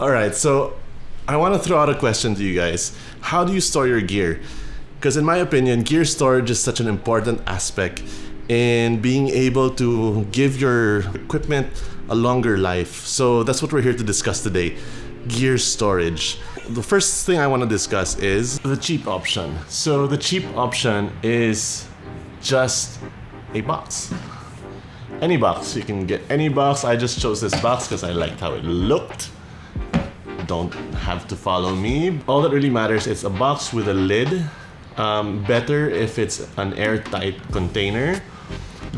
Alright, so I want to throw out a question to you guys. How do you store your gear? Because in my opinion, gear storage is such an important aspect in being able to give your equipment a longer life. So that's what we're here to discuss today, gear storage. The first thing I want to discuss is the cheap option. So the cheap option is just a box. Any box, you can get any box. I just chose this box because I liked how it looked. Don't have to follow me. All that really matters is a box with a lid. Better if it's an airtight container.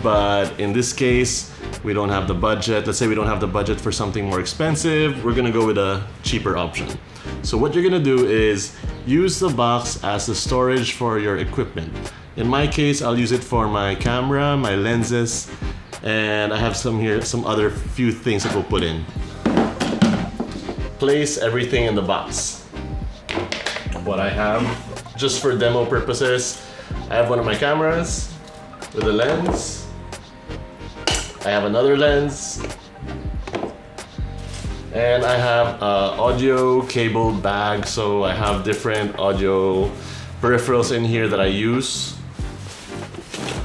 But in this case, we don't have the budget. Let's say we don't have the budget for something more expensive. We're gonna go with a cheaper option. So what you're gonna do is use the box as the storage for your equipment. In my case, I'll use it for my camera, my lenses, and I have some other few things that we'll put in. Place everything in the box. What I have, just for demo purposes, I have one of my cameras with a lens. I have another lens. And I have an audio cable bag, so I have different audio peripherals in here that I use.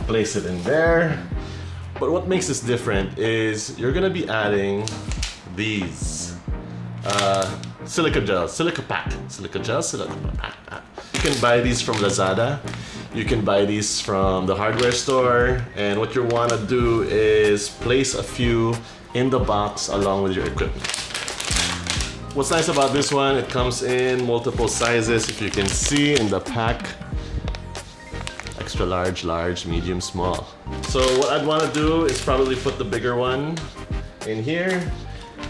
Place it in there. But what makes this different is you're gonna be adding these. Silica pack. You can buy these from Lazada. You can buy these from the hardware store. And what you want to do is place a few in the box along with your equipment. What's nice about this one, it comes in multiple sizes. If you can see in the pack, extra large, large, medium, small. So what I'd want to do is probably put the bigger one in here.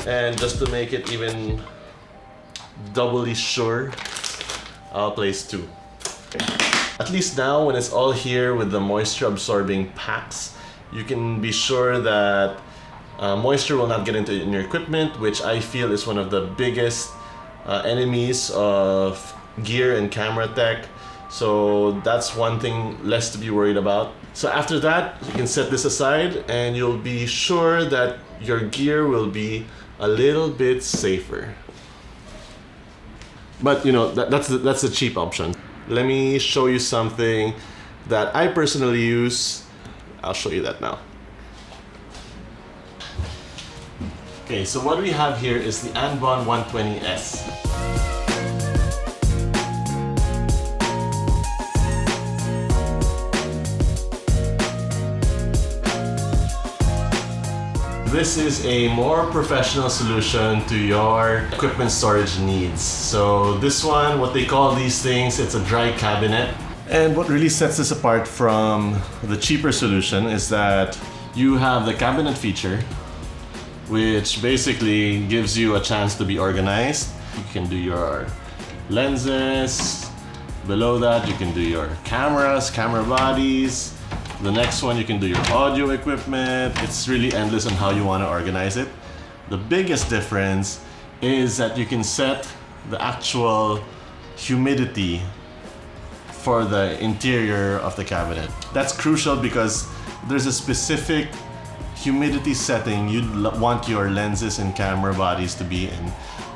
And just to make it even doubly sure, I'll place two. At least now when it's all here with the moisture absorbing packs, you can be sure that moisture will not get into your equipment, which I feel is one of the biggest enemies of gear and camera tech. So that's one thing less to be worried about. So after that, you can set this aside and you'll be sure that your gear will be a little bit safer. But you know, that's the cheap option. Let me show you something that I personally use. I'll show you that now. Okay, so what we have here is the Andbon 120S. This is a more professional solution to your equipment storage needs. So this one, what they call these things, it's a dry cabinet. And what really sets this apart from the cheaper solution is that you have the cabinet feature, which basically gives you a chance to be organized. You can do your lenses. Below that, you can do your cameras, camera bodies. The next one, you can do your audio equipment. It's really endless on how you want to organize it. The biggest difference is that you can set the actual humidity for the interior of the cabinet. That's crucial because there's a specific humidity setting you'd want your lenses and camera bodies to be in.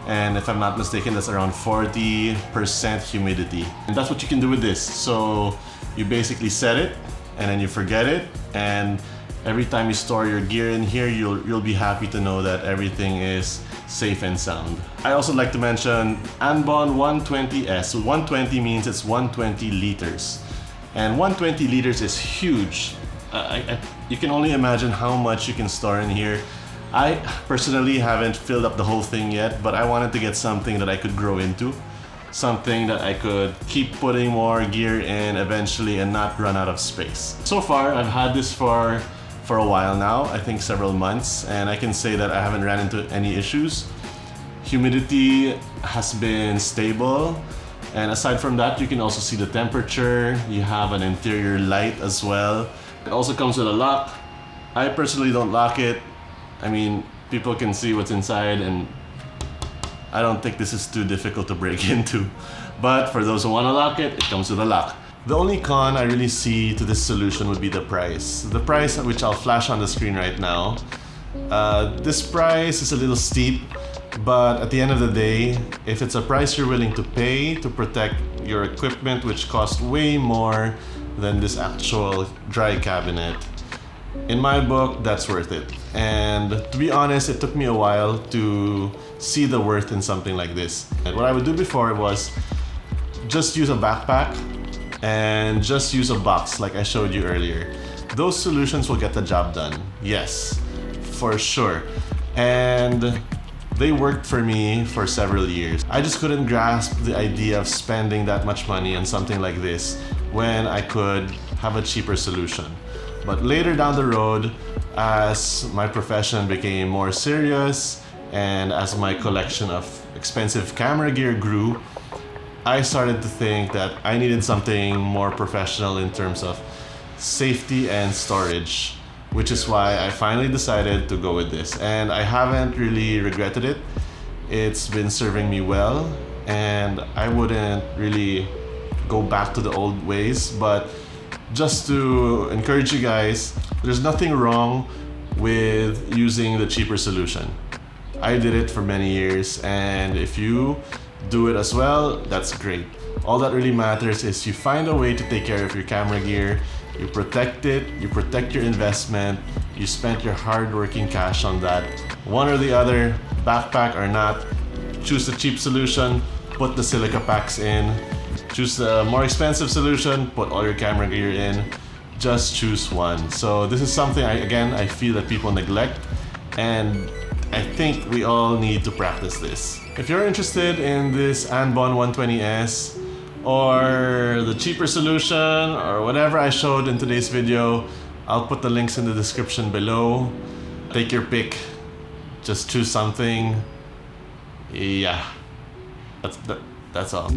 And if I'm not mistaken, that's around 40% humidity. And that's what you can do with this. So you basically set it, and then you forget it, and every time you store your gear in here, you'll be happy to know that everything is safe and sound. I also like to mention Andbon 120S. So 120 means it's 120 liters. And 120 liters is huge. You can only imagine how much you can store in here. I personally haven't filled up the whole thing yet, but I wanted to get something that I could grow into. Something that I could keep putting more gear in eventually and not run out of space. So far, I've had this for a while now, I think several months, and I can say that I haven't ran into any issues. Humidity has been stable, and aside from that, you can also see the temperature. You have an interior light as well. It also comes with a lock. I personally don't lock it. I mean, people can see what's inside, and I don't think this is too difficult to break into. But for those who want to lock it, it comes with a lock. The only con I really see to this solution would be the price. The price, which I'll flash on the screen right now. This price is a little steep. But at the end of the day, if it's a price you're willing to pay to protect your equipment, which costs way more than this actual dry cabinet, in my book, that's worth it. And to be honest, it took me a while to see the worth in something like this. And what I would do before was just use a backpack and just use a box like I showed you earlier. Those solutions will get the job done. Yes, for sure. And they worked for me for several years. I just couldn't grasp the idea of spending that much money on something like this when I could have a cheaper solution. But later down the road, as my profession became more serious and as my collection of expensive camera gear grew, I started to think that I needed something more professional in terms of safety and storage, which is why I finally decided to go with this. And I haven't really regretted it. It's been serving me well, and I wouldn't really go back to the old ways. But just to encourage you guys, there's nothing wrong with using the cheaper solution. I did it for many years, and if you do it as well, that's great. All that really matters is you find a way to take care of your camera gear, you protect it, you protect your investment, you spent your hard-working cash on that. One or the other, backpack or not, choose the cheap solution, put the Silica Packs in. Choose the more expensive solution, put all your camera gear in. Just choose one. So this is something I feel that people neglect, and I think we all need to practice this. If you're interested in this Andbon 120S or the cheaper solution or whatever I showed in today's video, I'll put the links in the description below. Take your pick. Just choose something. Yeah, that's all.